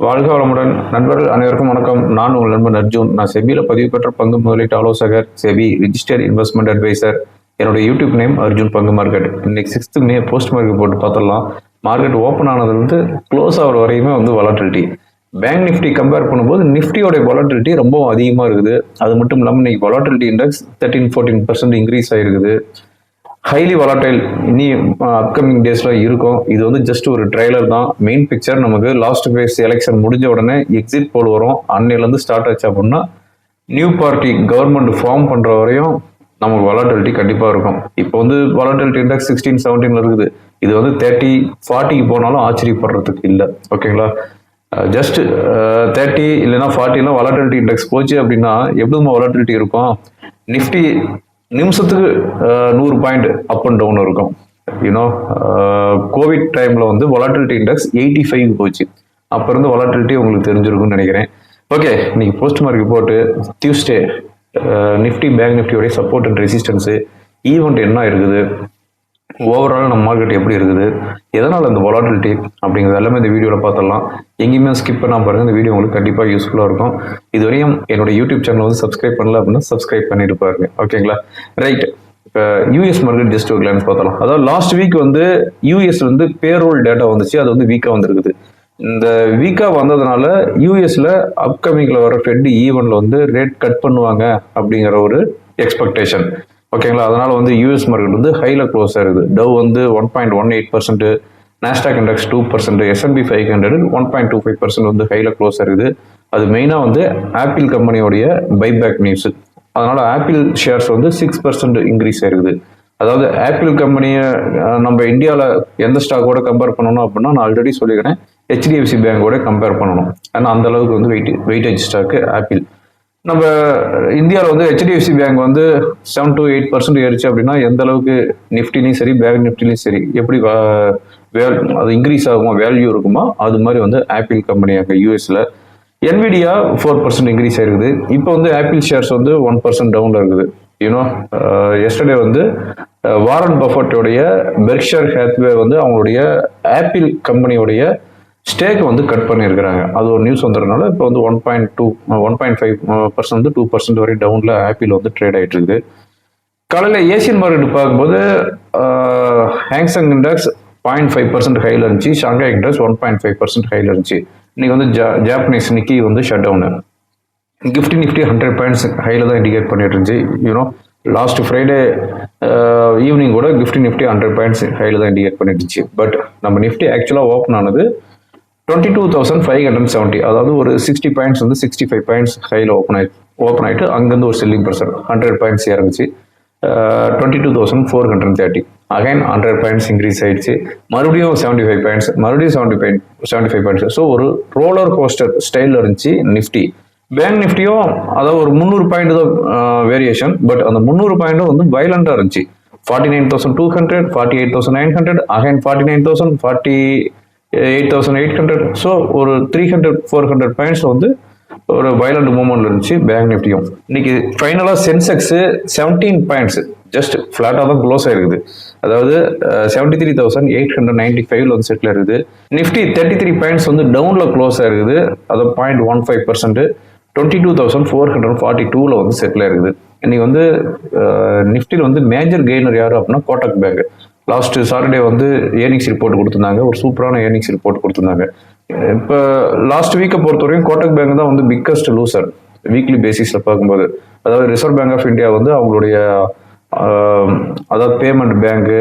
வாழ்க வளமுடன் நண்பர்கள் அனைவருக்கும் வணக்கம். நான் உங்கள் நண்பன் அர்ஜுன். நான் செபியில் பதிவு பெற்ற பங்கு முதலீட்டு ஆலோசகர், செபி ரிஜிஸ்டர்ட் இன்வெஸ்ட்மெண்ட் அட்வைசர். என்னோட யூடியூப் நேம் அர்ஜுன் பங்கு மார்க்கெட். இன்னைக்கு 6th மே போஸ்ட் மார்க்கெட் போட்டு பார்த்துடலாம். மார்க்கெட் ஓப்பன் ஆனதுலேருந்து க்ளோஸ் ஆகிற வரையுமே வாலட்டிலிட்டி. பேங்க் நிஃப்டி கம்பேர் பண்ணும்போது நிஃப்டியோட வாலட்டிலிட்டி ரொம்ப அதிகமாக இருக்குது. அது மட்டும் இல்லாமல் இன்னைக்கு வாலட்டிலிட்டி இண்டெக்ஸ் 13-14% இன்க்ரீஸ் ஆகிருக்குது. ஹைலி வாலட்டைல் இனி அப்கமிங் டேஸ்ல இருக்கும். இது ஜஸ்ட் ஒரு ட்ரைலர் தான். மெயின் பிக்சர் நமக்கு லாஸ்ட் ஃபேஸ் எலெக்ஷன் முடிஞ்ச உடனே எக்ஸிட் போல் வரும். அன்னையிலேருந்து ஸ்டார்ட் ஆச்சு அப்படின்னா நியூ பார்ட்டி கவர்மெண்ட் ஃபார்ம் பண்ற வரையும் நமக்கு வாலட்டிலிட்டி கண்டிப்பாக இருக்கும். இப்போ வாலட்டிலிட்டி இண்டெக்ஸ் 16-17 இருக்குது. இது 30-40 போனாலும் ஆச்சரியப்படுறதுக்கு இல்லை. ஓகேங்களா? ஜஸ்ட் 30 இல்லைன்னா 40 வாலட்டிலிட்டி இண்டெக்ஸ் போச்சு அப்படின்னா எப்படி வாலட்டிலிட்டி இருக்கும்? நிஃப்டி நிமிஷத்துக்கு 100 பாயிண்ட் அப் அண்ட் டவுன் இருக்கும். கோவிட் டைம்ல வாலட்டிலிட்டி இண்டெக்ஸ் 85 போச்சு. அப்ப இருந்து வாலட்டிலிட்டி உங்களுக்கு தெரிஞ்சிருக்கும்னு நினைக்கிறேன். ஓகே, இன்னைக்கு போஸ்ட் மார்க்கெட் போட்டு டியூஸ்டே நிஃப்டி பேங்க் நிஃப்டியோடைய சப்போர்ட் அண்ட் ரெசிஸ்டன்ஸு ஈவெண்ட் என்ன இருக்குது, ஓவரால் நம்ம மார்க்கெட் எப்படி இருக்குது, எதனால் அந்த வாலட்டிலிட்டி அப்படிங்கிறது எல்லாமே இந்த வீடியோவில் பார்த்துடலாம். எங்கேயுமே ஸ்கிப் பண்ணால் பாருங்கள். இந்த வீடியோ உங்களுக்கு கண்டிப்பாக யூஸ்ஃபுல்லாக இருக்கும். இதுவரையும் என்னோட யூடியூப் சேனல் சப்ஸ்கிரைப் பண்ணல அப்படின்னா சப்ஸ்கிரைப் பண்ணிட்டு பாருங்க. ஓகேங்களா? ரைட். இப்போ யூஎஸ் மார்க்கெட் ஜஸ்ட் ஒரு கிளான்ஸ் பார்த்தலாம். அதாவது last week US payroll data வந்துச்சு. அது வீக்காக வந்திருக்குது. இந்த வீக்காக வந்ததுனால யூஎஸ்ல அப்கமிங்ல வர ஃபெட் ஈவெண்ட்ல ரேட் கட் பண்ணுவாங்க அப்படிங்கிற ஒரு எக்ஸ்பெக்டேஷன். ஓகேங்களா? அதனால யூஎஸ் மார்க்கெட் ஹைல க்ளோஸ் ஆயிருக்குது. டவ் 1.18%, நாஸ்டாக் இண்டெக்ஸ் 2%, S&P 500 1.25% ஹைல க்ளோஸ் ஆயிருக்குது. அது மெயினாக ஆப்பிள் கம்பெனியோடைய பைபேக் நியூஸ். அதனால ஆப்பிள் ஷேர்ஸ் 6% இன்க்ரீஸ் ஆயிருக்குது. அதாவது ஆப்பிள் கம்பெனியை நம்ம இந்தியாவில் எந்த ஸ்டாக்கோட கம்பேர் பண்ணணும் அப்படின்னா நான் ஆல்ரெடி சொல்லிக்கிறேன், HDFC பேங்கோட கம்பேர் பண்ணணும். ஏன்னா அந்த அளவுக்கு வெயிட்டேஜ் ஸ்டாக்கு ஆப்பிள். நம்ம இந்தியாவில் HDFC பேங்க் 7-8% ஏறிச்சு அப்படின்னா எந்த அளவுக்கு நிஃப்டிலையும் சரி பேங்க் நிஃப்டிலையும் சரி எப்படி அது இன்க்ரீஸ் ஆகுமா, வேல்யூ இருக்குமா, அது மாதிரி ஆப்பிள் கம்பெனி அங்கே யூஎஸ்ல. NVIDIA 4% இன்க்ரீஸ் ஆயிருக்குது. இப்போ ஆப்பிள் ஷேர்ஸ் 1% டவுன்ல இருக்குது. எஸ்டர்டே வாரன் பஃபட்டோடைய பெர்க்ஷர் ஹேத்வே அவங்களுடைய ஆப்பிள் கம்பெனியோடைய ஸ்டேக் கட் பண்ணியிருக்கிறாங்க. அது ஒரு நியூஸ் வந்ததுனால இப்போ 1.5% 2% வரை டவுன்ல ஆப்பிள் ட்ரேட் ஆயிட்டு இருக்குது. காலையில் ஏசியன் மார்க்கெட் பார்க்கும்போது ஹேங்சங் இண்டெக்ஸ் 0.5% ஹைல இருந்துச்சு. ஷாங்காய் இண்டெக்ஸ் 1.5% ஹைல இருந்துச்சு. இன்னைக்கு Japanese Nikkei shut down. Nifty 100 points ஹைல தான் இண்டிகேட் பண்ணிட்டு இருந்துச்சு. லாஸ்ட் ஃப்ரைடே ஈவினிங் கூட நிஃப்டி 100 பாயிண்ட்ஸ் ஹைல தான் இண்டிகேட் பண்ணிட்டு இருந்துச்சு. பட் நம்ம நிஃப்டி ஆக்சுவலாக ஓப்பன் ஆனது 22,570. அதாவது ஒரு 60 பாயிண்ட்ஸ் 65 பாயிண்ட்ஸ் ஹைல ஓப்பன் ஆயிட்டு அங்கேருந்து ஒரு செல்லிங் ப்ரெஷர் 100 பாயிண்ட்ஸ் இறங்குச்சு. 22,430. அகைன் 100 பாயிண்ட்ஸ் இன்க்ரீஸ் ஆயிடுச்சு. மறுபடியும் 75 பாயிண்ட்ஸ், மறுபடியும் 75 பாயிண்ட்ஸ். ஸோ ஒரு ரோலர் கோஸ்டர் ஸ்டைல் இருந்துச்சு நிஃப்டி. பேங்க் நிஃப்டியும் அதாவது ஒரு 300 பாயிண்ட் தான் வேரியேஷன். பட் அந்த 300 பாயிண்ட்டும் வயலண்டா இருந்துச்சு. 49,200, 48,900, அகைன் 49,000, 48,800. ஸோ ஒரு 300-400 பாயிண்ட்ஸ் ஒரு வயலண்ட் மூவ்மெண்ட் இருந்துச்சு பேங்க் நிஃப்டியும். இன்னைக்கு ஃபைனலாக சென்செக்ஸ் 17 பாயிண்ட்ஸ் ஜஸ்ட் ஃபிளாட்டாக தான் க்ளோஸ் ஆயிருக்குது. அதாவது 73,895 செட்டில் இருக்குது. நிஃப்டி 33 பாயிண்ட்ஸ் டவுன்ல க்ளோஸ் ஆயிருக்குது. அது 0.15%. 22,442 செட்டில் இருக்குது. இன்னைக்கு நிஃப்டியில் மேஜர் கெய்னர் யாரு அப்படின்னா Kotak bank. Last Saturday earnings report கொடுத்துருந்தாங்க. ஒரு சூப்பரான ஏர்னிங்ஸ் ரிப்போர்ட் கொடுத்துருந்தாங்க. இப்போ லாஸ்ட் வீக்கை பொறுத்தவரைக்கும் கோட்டக் பேங்க் தான் பிக்கஸ்ட் லூசர் வீக்லி பேசிஸ்ல பார்க்கும்போது. அதாவது ரிசர்வ் பேங்க் ஆஃப் இந்தியா அவங்களுடைய அதாவது பேமெண்ட் பேங்க்கு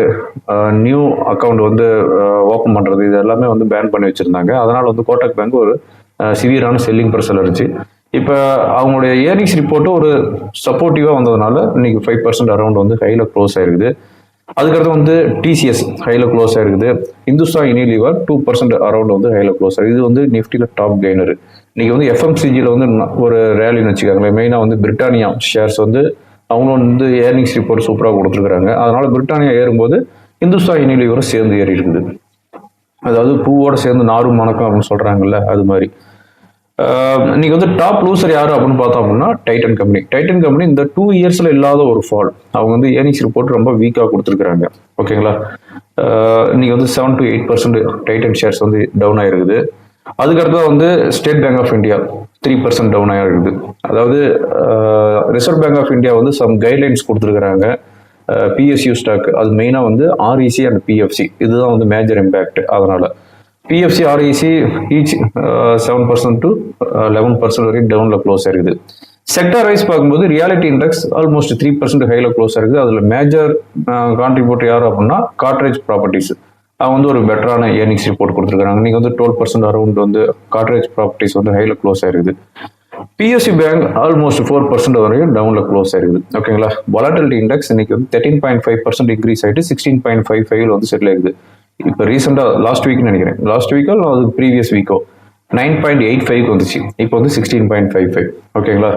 நியூ அக்கௌண்ட் ஓப்பன் பண்றது இது எல்லாமே பேன் பண்ணி வச்சிருந்தாங்க. அதனால கோட்டக் பேங்க் ஒரு சிவியரான செல்லிங் ப்ரெஷர் இருந்துச்சு. இப்போ அவங்களுடைய ஏர்னிங்ஸ் ரிப்போர்ட்டும் ஒரு சப்போர்ட்டிவா வந்ததுனால இன்னைக்கு 5% அரௌண்ட் ஹைல க்ளோஸ் ஆயிருக்குது. அதுக்கடுத்து TCS ஹைல க்ளோஸ் ஆயிருக்குது. இந்துஸ்தான் யூனிலீவர் 2% அரௌண்ட் ஹைல க்ளோஸ் ஆயிருக்கு. இது நிஃப்டியில டாப் கெய்னர். இன்னைக்கு FMCGல ஒரு ரேலின்னு வச்சுக்காங்களேன். மெயினாக பிரிட்டானியா ஷேர்ஸ் அவங்களும் ஏர்னிங்ஸ் ரிப்போர்ட் சூப்பராக கொடுத்துருக்காங்க. அதனால பிரிட்டானியா ஏறும்போது இந்துஸ்தான் யூனிலீவரும் சேர்ந்து ஏறி இருக்குது. அதாவது பூவோட சேர்ந்து நாரும் மணக்கம் அப்படின்னு சொல்றாங்கல்ல, அது மாதிரி. இன்னைக்கு டாப் லூசர் யாரு அப்படின்னு பார்த்தோம் அப்படின்னா டைட்டன் கம்பெனி இந்த 2 இயர்ஸ்ல இல்லாத ஒரு ஃபால். அவங்க ஏர்னிங்ஸ் ரிப்போர்ட் ரொம்ப வீக்காக கொடுத்துருக்காங்க. ஓகேங்களா? இன்னைக்கு 7-8% டைட்டன் ஷேர்ஸ் டவுன் ஆயிருக்குது. அதுக்கடுத்து வந்து State Bank of India 3% down ஆகிருக்குது. அதாவது ரிசர்வ் பேங்க் ஆஃப் இந்தியா வந்து சம் கைட்லைன்ஸ் கொடுத்துருக்குறாங்க. பிஎஸ்யூ ஸ்டாக் அது மெயினாக வந்து ஆர்இசி அண்ட் பிஎஃப்சி இதுதான் வந்து மேஜர் இம்பேக்ட். அதனால பிஎஃப்சி ஆர்இசி ஈச் 7% to 11% வரைக்கும் டவுனில் க்ளோஸ் ஆயிருக்குது. செக்டார் வைஸ் பார்க்கும்போது ரியாலிட்டி இண்டெக்ஸ் ஆல்மோஸ்ட் 3% ஹையில் க்ளோஸ் ஆயிருக்குது. அதில் மேஜர் கான்ட்ரிபியூட்டர் யார் அப்படின்னா காட்ரேஜ் ப்ராப்பர்ட்டிஸ். அவங்க வந்து ஒரு பெட்டரான ஏர்னிங்ஸ் ரிப்போர்ட் கொடுத்துருக்காங்க. நீங்கள் வந்து 12% அரௌண்ட் வந்து காட்ரேஜ் ப்ராப்பர்ட்டிஸ் வந்து ஹையில் க்ளோஸ் ஆயிருக்குது. பிஎஸ்சி பேங்க் ஆல்மோஸ்ட் 4% வரையும் டவுனில் க்ளோஸ் ஆயிருக்குது. ஓகேங்களா. வாலட்டிலிட்டி இண்டெக்ஸ் இன்னைக்கு வந்து 13.5% இன்க்ரீஸ் ஆகிட்டு 16.55 வந்து செட்டில் ஆயிருக்குது. இப்போ ரீசெண்டாக லாஸ்ட் வீக்னு நினைக்கிறேன், லாஸ்ட் வீக்கோ அதுக்கு ப்ரீவியஸ் வீக்கோ 9.85 வந்துச்சு. இப்போ வந்து 16.55. ஓகேங்களா.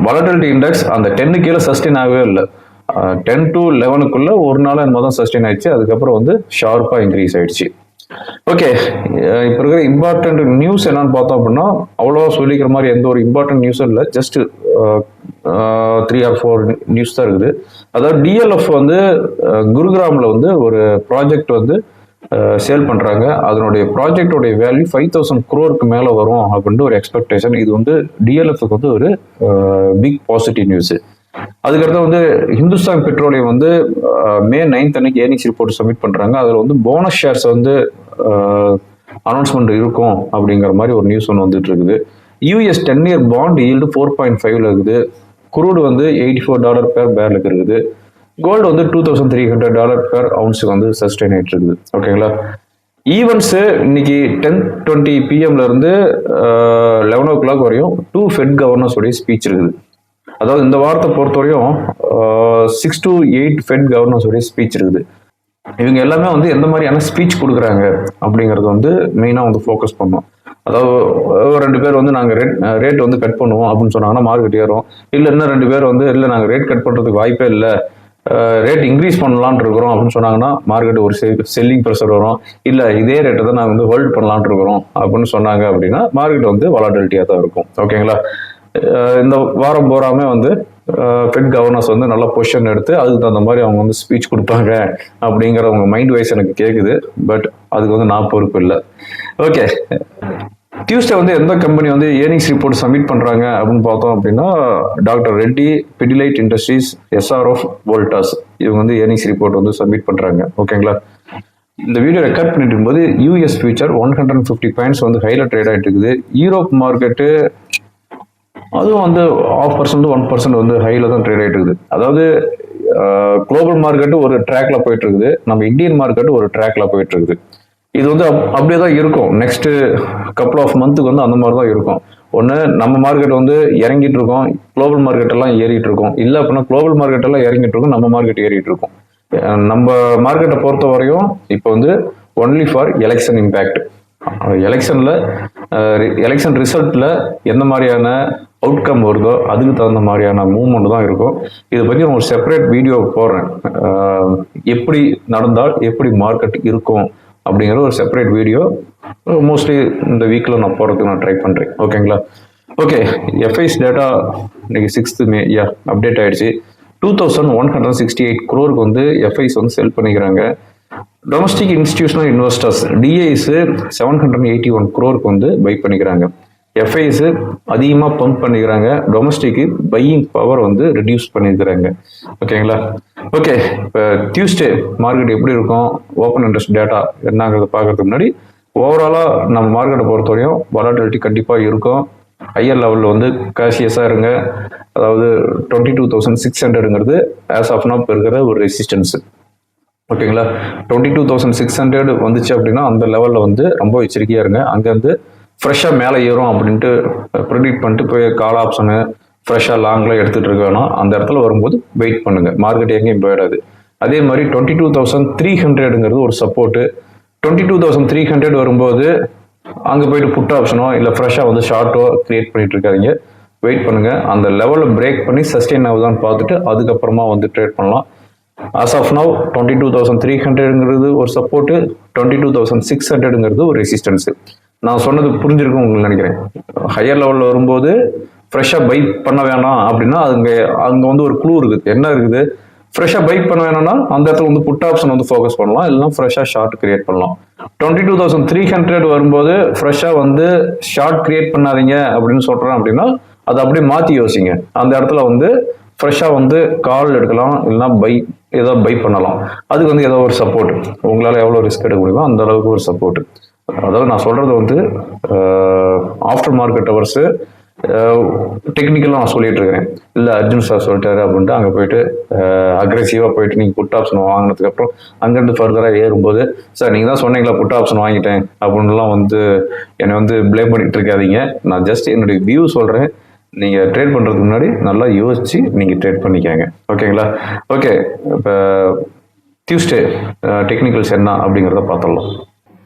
வாலட்டிலிட்டி இண்டெக்ஸ் அந்த 10 கீழே சஸ்டெயின் ஆகவே இல்லை. 10 to 11க்குள்ள ஒரு நாள் என்னமோ தான் சஸ்டெயின் ஆயிடுச்சு. அதுக்கப்புறம் வந்து ஷார்ப்பாக இன்க்ரீஸ் ஆயிடுச்சு. ஓகே, இப்போ இருக்கிற இம்பார்ட்டன்ட் நியூஸ் என்னன்னு பார்த்தோம் அப்படின்னா அவ்வளோவா சொல்லிக்கிற மாதிரி எந்த ஒரு இம்பார்ட்டன்ட் நியூஸும் இல்லை. ஜஸ்ட் 3 or 4 நியூஸ் தான் இருக்குது. அதாவது டிஎல்எஃப் வந்து குருகிராமில் வந்து ஒரு ப்ராஜெக்ட் வந்து சேல் பண்ணுறாங்க. அதனுடைய ப்ராஜெக்டோடைய வேல்யூ 5,000 crore மேலே வரும் அப்படின்ட்டு ஒரு எக்ஸ்பெக்டேஷன். இது வந்து டிஎல்எஃப்க்கு வந்து ஒரு பிக் பாசிட்டிவ் நியூஸ். அதுக்கடுத்து வந்து ஹிந்துஸ்தான் பெட்ரோலியம் வந்து May 9th அன்னைக்கு ஏர்னிங்ஸ் ரிப்போர்ட் சப்மிட் பண்ணுறாங்க. அதில் வந்து போனஸ் ஷேர்ஸ் வந்து அனௌன்ஸ்மெண்ட் இருக்கும் அப்படிங்கிற மாதிரி ஒரு நியூஸ் ஒன்று வந்துட்டு இருக்குது. யூஎஸ் 10-year பாண்ட் ஈல்டு 4.5 இருக்குது. குரூடு வந்து $84 per barrel இருக்குது. கோல்டு வந்து $2,300 per ounce வந்து சஸ்டெயின் ஆகிட்டு இருக்குது. ஓகேங்களா. ஈவெண்ட்ஸு இன்னைக்கு 10:20 PM இருந்து 11 o'clock வரையும் 2 ஃபெட் கவர்னர்ஸோடைய ஸ்பீச் இருக்குது. அதாவது இந்த வாரத்தை பொறுத்தவரையும் 6 to 8 ஃபெட் கவர்னர்ஸோடைய ஸ்பீச் இருக்குது. இவங்க எல்லாமே வந்து எந்த மாதிரியான ஸ்பீச் கொடுக்குறாங்க அப்படிங்கிறது வந்து மெயினாக வந்து ஃபோக்கஸ் பண்ணோம். அதாவது 2 பேர் வந்து நாங்கள் ரேட் வந்து கட் பண்ணுவோம் அப்படின்னு சொன்னாங்கன்னா மார்க்கெட் ஏறும். இல்லை இன்னும் 2 பேர் வந்து இல்லை நாங்கள் ரேட் கட் பண்ணுறதுக்கு வாய்ப்பே இல்லை, ரேட் இன்க்ரீஸ் பண்ணலான் இருக்கிறோம் அப்படின்னு சொன்னாங்கன்னா மார்க்கெட் ஒரு செல்லிங் ப்ரெஷர் வரும். இல்லை இதே ரேட்டை தான் நாங்கள் வந்து ஹோல்ட் பண்ணலான் இருக்கிறோம் அப்படின்னு சொன்னாங்க அப்படின்னா மார்க்கெட் வந்து வாலட்டிலிட்டியாக தான் இருக்கும். ஓகேங்களா. இந்த வாரம் போறாமே வந்து ஃபெட் கவர்னர்ஸ் வந்து நல்ல பொசிஷன் எடுத்து அதுக்கு தகுந்த மாதிரி அவங்க வந்து ஸ்பீச் கொடுப்பாங்க அப்படிங்கிறவங்க மைண்ட் வைஸ் எனக்கு கேட்குது. பட் அதுக்கு வந்து நான் பொறுப்பு இல்லை. ஓகே, டியூஸ்டே வந்து எந்த கம்பெனி வந்து ஏர்னிங்ஸ் ரிப்போர்ட் சப்மிட் பண்ணுறாங்க அப்படின்னு பார்த்தோம் அப்படின்னா doctor Reddy, Pidilite industries, SRF, Voltas இவங்க வந்து ஏர்னிங்ஸ் ரிப்போர்ட் வந்து சப்மிட் பண்ணுறாங்க. ஓகேங்களா. இந்த வீடியோ ரெக்கார்ட் பண்ணிட்டு இருக்கும்போது யூஎஸ் ஃபியூச்சர் 150 பாயிண்ட்ஸ் வந்து ஹைல ட்ரேட் ஆகிட்டு இருக்குது. யூரோப் மார்க்கெட்டு அதுவும் வந்து 0.5% to 1% வந்து ஹைல தான் ட்ரேட் ஆகிட்டு இருக்குது. அதாவது குளோபல் மார்க்கெட்டு ஒரு ட்ராக்ல போயிட்டு இருக்குது, நம்ம இந்தியன் மார்க்கெட்டு ஒரு ட்ராக்ல போயிட்டு இருக்குது. இது வந்து அப்படியே தான் இருக்கும். நெக்ஸ்ட் கப்புள் ஆஃப் மந்த்துக்கு வந்து அந்த மாதிரி தான் இருக்கும். ஒன்று நம்ம மார்க்கெட் வந்து இறங்கிட்டு இருக்கோம், குளோபல் மார்க்கெட் எல்லாம் ஏறிட்டு இருக்கோம். இல்லை அப்படின்னா குளோபல் மார்க்கெட் எல்லாம் இறங்கிட்டு இருக்கும், நம்ம மார்க்கெட் ஏறிட்டு இருக்கும். நம்ம மார்க்கெட்டை பொறுத்த வரையும் இப்போ வந்து only for election impact. Election ரிசல்ட்ல எந்த மாதிரியான அவுட்கம் வருதோ அதுக்கு தகுந்த மாதிரியான மூவ்மெண்ட் தான் இருக்கும். இதை பற்றி நான் ஒரு செப்பரேட் வீடியோ போடுறேன். எப்படி நடந்தால் எப்படி மார்க்கெட் இருக்கும் அப்படிங்கிற ஒரு செப்பரேட் வீடியோ மோஸ்ட்லி இந்த வீக்கில் நான் போகிறதுக்கு நான் ட்ரை பண்ணுறேன். ஓகேங்களா. ஓகே, எஃப்ஐஸ் டேட்டா இன்னைக்கு 6th May அப்டேட் ஆயிடுச்சு. 2,168 crore வந்து எஃப்ஐஸ் வந்து செல் பண்ணிக்கிறாங்க. டொமஸ்டிக் இன்ஸ்டிடியூஷனல் இன்வெஸ்டர்ஸ் டிஐஸ் 781 crore வந்து பை பண்ணிக்கிறாங்க. எஃப்ஐஸ் அதிகமாக பம்ப் பண்ணிக்கிறாங்க. டொமஸ்டிக்கு பையிங் பவர் வந்து ரெடியூஸ் பண்ணியிருக்கிறாங்க. ஓகேங்களா. ஓகே, இப்போ டியூஸ்டே மார்க்கெட் எப்படி இருக்கும், ஓப்பன் இன்ட்ரெஸ்ட் டேட்டா என்னங்கிறத பார்க்கறதுக்கு முன்னாடி ஓவராலாக நம்ம மார்க்கெட்டை பொறுத்தவரையும் வாலட்டிலிட்டி கண்டிப்பாக இருக்கும். ஹையர் லெவலில் வந்து காஷியஸாக இருங்க. அதாவது 22,600ங்கிறது ஆஸ் ஆஃப் நவ் இருக்கிற ஒரு ரெசிஸ்டன்ஸ். ஓகேங்களா. 22,600 வந்துச்சு அப்படின்னா அந்த லெவலில் வந்து ரொம்ப எச்சரிக்கையாக இருங்க. அங்கேருந்து ஃப்ரெஷ்ஷாக மேலே ஏறும் அப்படின்ட்டு ப்ரெடிக்ட் பண்ணிட்டு போய் கால் ஆப்ஷனு ஃப்ரெஷ்ஷாக லாங்கில் எடுத்துகிட்டு இருக்க வேணாம். அந்த இடத்துல வரும்போது வெயிட் பண்ணுங்கள், மார்க்கெட் எங்கேயும் போயிடாது. அதே மாதிரி 22,300ங்கிறது ஒரு சப்போர்ட்டு. 22,300 வரும்போது அங்கே போயிட்டு புட் ஆப்ஷனோ இல்லை ஃப்ரெஷ்ஷாக வந்து ஷார்ட்டோ கிரியேட் பண்ணிட்டு இருக்காதிங்க. வெயிட் பண்ணுங்கள். அந்த லெவலில் பிரேக் பண்ணி சஸ்டெயின் ஆகுதான்னு பார்த்துட்டு அதுக்கப்புறமா வந்து ட்ரேட் பண்ணலாம். as of now 22,300ங்கிறது ஒரு சப்போர்ட்டு, 22,600ங்கிறது ஒரு ரெசிஸ்டன்ஸு. நான் சொன்னது புரிஞ்சிருக்கும் உங்களுக்கு நினைக்கிறேன். ஹையர் லெவலில் வரும்போது ஃப்ரெஷ்ஷாக பை பண்ண வேணாம் அப்படின்னா அங்கே வந்து ஒரு க்ளூ இருக்குது. என்ன இருக்குது, ஃப்ரெஷ்ஷாக பை பண்ண வேணும்னா அந்த இடத்துல வந்து புட் ஆப்ஷன் வந்து ஃபோக்கஸ் பண்ணலாம், இல்லைன்னா ஃப்ரெஷ்ஷாக ஷார்ட் கிரியேட் பண்ணலாம். 22,300 வரும்போது ஃப்ரெஷ்ஷாக வந்து ஷார்ட் கிரியேட் பண்ணாதீங்க அப்படின்னு சொல்கிறேன் அப்படின்னா அதை அப்படியே மாற்றி யோசிங்க. அந்த இடத்துல வந்து ஃப்ரெஷ்ஷாக வந்து கால் எடுக்கலாம், இல்லைன்னா ஏதோ பை பண்ணலாம். அதுக்கு வந்து ஏதோ ஒரு சப்போர்ட், உங்களால் எவ்வளோ ரிஸ்க் எடுக்க முடியுமோ அந்த அளவுக்கு ஒரு சப்போர்ட். அதாவது நான் சொல்கிறது வந்து ஆஃப்டர் மார்க்கெட் ஹவர்ஸு டெக்னிக்கலாக நான் சொல்லிட்டு இருக்கிறேன். இல்லை அர்ஜுன் சார் சொல்லிட்டாரு அப்படின்ட்டு அங்கே போயிட்டு அக்ரெசிவாக போயிட்டு நீங்கள் புட் ஆப்ஷன் வாங்கினதுக்கப்புறம் அங்கேருந்து ஃபர்தராக ஏறும்போது சார் நீங்கள் தான் சொன்னீங்களா புட் ஆப்ஷன் வாங்கிட்டேன் அப்படின்லாம் வந்து என்னை வந்து ப்ளேம் பண்ணிட்டு இருக்காதீங்க. நான் ஜஸ்ட் என்னுடைய வியூ சொல்கிறேன். நீங்கள் ட்ரேட் பண்ணுறதுக்கு முன்னாடி நல்லா யோசிச்சு நீங்கள் ட்ரேட் பண்ணிக்கோங்க. ஓகேங்களா? ஓகே, இப்போ டியூஸ்டே டெக்னிக்கல்ஸ் என்ன அப்படிங்கிறத பார்த்துடலாம்.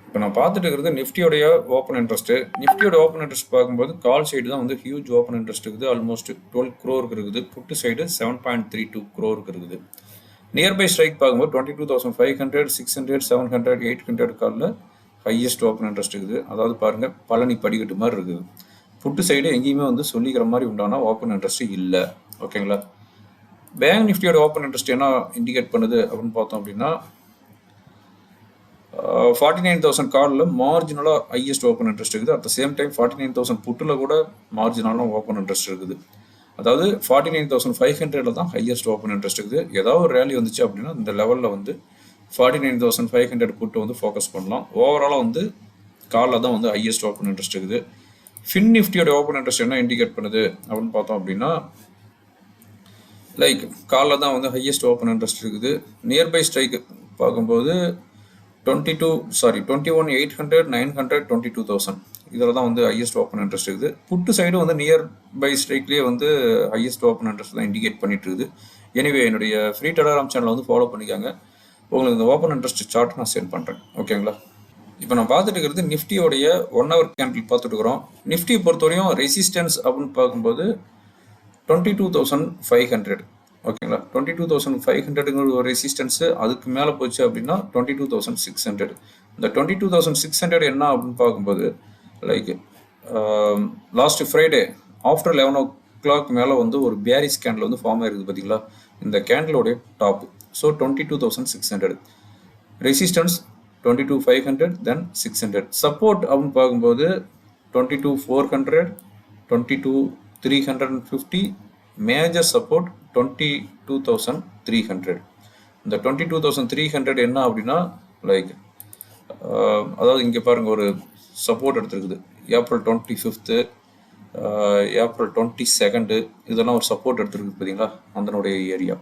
இப்போ நான் பார்த்துட்டு இருக்கிறது நிஃப்டியோடைய ஓப்பன் இன்ட்ரெஸ்ட்டு. நிஃப்டியோட ஓப்பன் இன்ட்ரெஸ்ட் பார்க்கும்போது கால் சைடு தான் வந்து ஹியூஜ் ஓப்பன் இன்ட்ரெஸ்ட் இருக்குது, ஆல்மோஸ்ட் 12 crore இருக்குது. புட்டு சைடு 7.32 crore இருக்குது. நியர்பை ஸ்ட்ரைக் பார்க்கும்போது 22,500, 600, 700, 800 காலில் ஹையஸ்ட் ஓப்பன் இன்ட்ரெஸ்ட் இருக்குது. அதாவது பாருங்கள், பழனி படிக்கட்டு மாதிரி இருக்குது. புட்டு சைடு எங்கேயுமே வந்து சொல்லிக்கிற மாதிரி உண்டான ஓப்பன் இன்ட்ரெஸ்ட் இல்லை. ஓகேங்களா? பேங்க் நிஃப்டியோட ஓப்பன் இன்ட்ரெஸ்ட் என்ன இண்டிகேட் பண்ணுது அப்படின்னு பார்த்தோம் அப்படின்னா 49,000 காலில் மார்ஜினலாக ஹையஸ்ட் ஓப்பன் இன்ட்ரெஸ்ட் இருக்குது. அட் த சேம் டைம் 49,000 புட்டில் கூட மார்ஜினலான ஓப்பன் இன்ட்ரெஸ்ட் இருக்குது. அதாவது 49,500 தான் ஹையஸ்ட் ஓப்பன் இன்ட்ரெஸ்ட் இருக்குது. ஏதாவது ஒரு ரேலி வந்துச்சு அப்படின்னா இந்த லெவலில் வந்து 49,500 புட்டு வந்து ஃபோக்கஸ் பண்ணலாம். ஓவராலாக வந்து காலில் தான் வந்து ஹையஸ்ட் ஓப்பன் இன்ட்ரெஸ்ட் இருக்குது. ஃபின் நிஃப்டியோட ஓப்பன் இன்ட்ரெஸ்ட் என்ன இண்டிகேட் பண்ணுது அப்படின்னு பார்த்தோம் அப்படின்னா லைக் காலில் தான் வந்து ஹையஸ்ட் ஓப்பன் இன்ட்ரெஸ்ட் இருக்குது. நியர்பை ஸ்ட்ரைக் பார்க்கும்போது 21,800, 900, 22,000 இதில் தான் வந்து ஹையஸ்ட் ஓப்பன் இன்ட்ரெஸ்ட் இருக்குது. புட்டு சைடு வந்து நியர் பை ஸ்ட்ரைக்லேயே வந்து ஹையஸ்ட் ஓப்பன் இன்ட்ரெஸ்ட் தான் இண்டிகேட் பண்ணிட்டு இருக்குது. எனிவே என்னுடைய ஃப்ரீ டெலகிராம் சேனலை வந்து ஃபாலோ பண்ணிக்காங்க. உங்களுக்கு இந்த ஓப்பன் இன்ட்ரெஸ்ட் சார்ட் நான் சென்ட் பண்ணுறேன். ஓகேங்களா? இப்போ நான் பார்த்துட்டு இருக்கிறது நிஃப்டியோடைய 1 hour கேண்டில் பார்த்துட்டு இருக்கிறோம். நிஃப்டியை பொறுத்தவரையும் ரெசிஸ்டன்ஸ் அப்படின்னு பார்க்கும்போது 22,500. ஓகேங்களா? 22,500ங்கிற ஒரு ரெசிஸ்டன்ஸு. அதுக்கு மேலே போச்சு அப்படின்னா 22,600. இந்த 22,600 என்ன அப்படின்னு பார்க்கும்போது like last Friday after 11 o'clock மேலே வந்து ஒரு பேரிஸ் கேண்டில் வந்து ஃபார்ம் ஆயிருக்குது பார்த்தீங்களா? இந்த கேண்டிலோடைய டாப். ஸோ 22,600 ரெசிஸ்டன்ஸ், 22,500, தென் 600. சப்போர்ட் அப்படின்னு பார்க்கும்போது 22,400, 22,350. Major support 22,300. இந்த 22,300 என்ன அப்படின்னா லைக் அதாவது இங்கே பாருங்கள், ஒரு சப்போர்ட் எடுத்துருக்குது. ஏப்ரல் 25, ஏப்ரல் 22 இதெல்லாம் ஒரு சப்போர்ட் எடுத்துருக்குது பார்த்தீங்களா? அதனுடைய ஏரியா.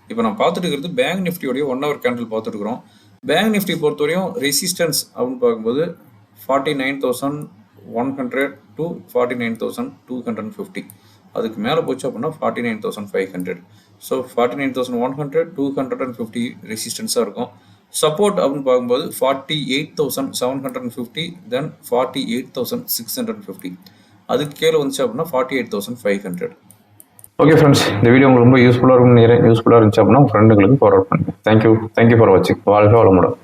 இப்போ நான் பார்த்துட்டு இருக்கிறது பேங்க் நிஃப்டியோடைய 1 hour கேண்டில் பார்த்துட்டு இருக்கிறோம். பேங்க் நிஃப்டி பொறுத்தவரையும் ரெசிஸ்டன்ஸ் அப்படின்னு பார்க்கும்போது 49,100 to 49,250. அதுக்கு மேலே போச்சு அப்படின்னா 49,500. ஸோ 49,100, 250 ரெசிஸ்டன்ஸாக இருக்கும். சப்போர்ட் அப்படின்னு பார்க்கும்போது 48,750, தென் 48,650. அதுக்கு கீழே வந்துச்சு அப்படின்னா 48,500. ஓகே ஃப்ரெண்ட்ஸ், இந்த வீடியோ உங்களுக்கு ரொம்ப யூஸ்ஃபுல்லாக இருக்கும்னு நினைக்கிறேன். யூஸ்ஃபுல்லாக இருந்துச்சு அப்படின்னா ஃப்ரெண்டுங்களுக்கு ஃபார்வர்ட் பண்ணுங்கள். தேங்க்யூ ஃபார் வாட்சிங். வாழ்க வளமுடன்.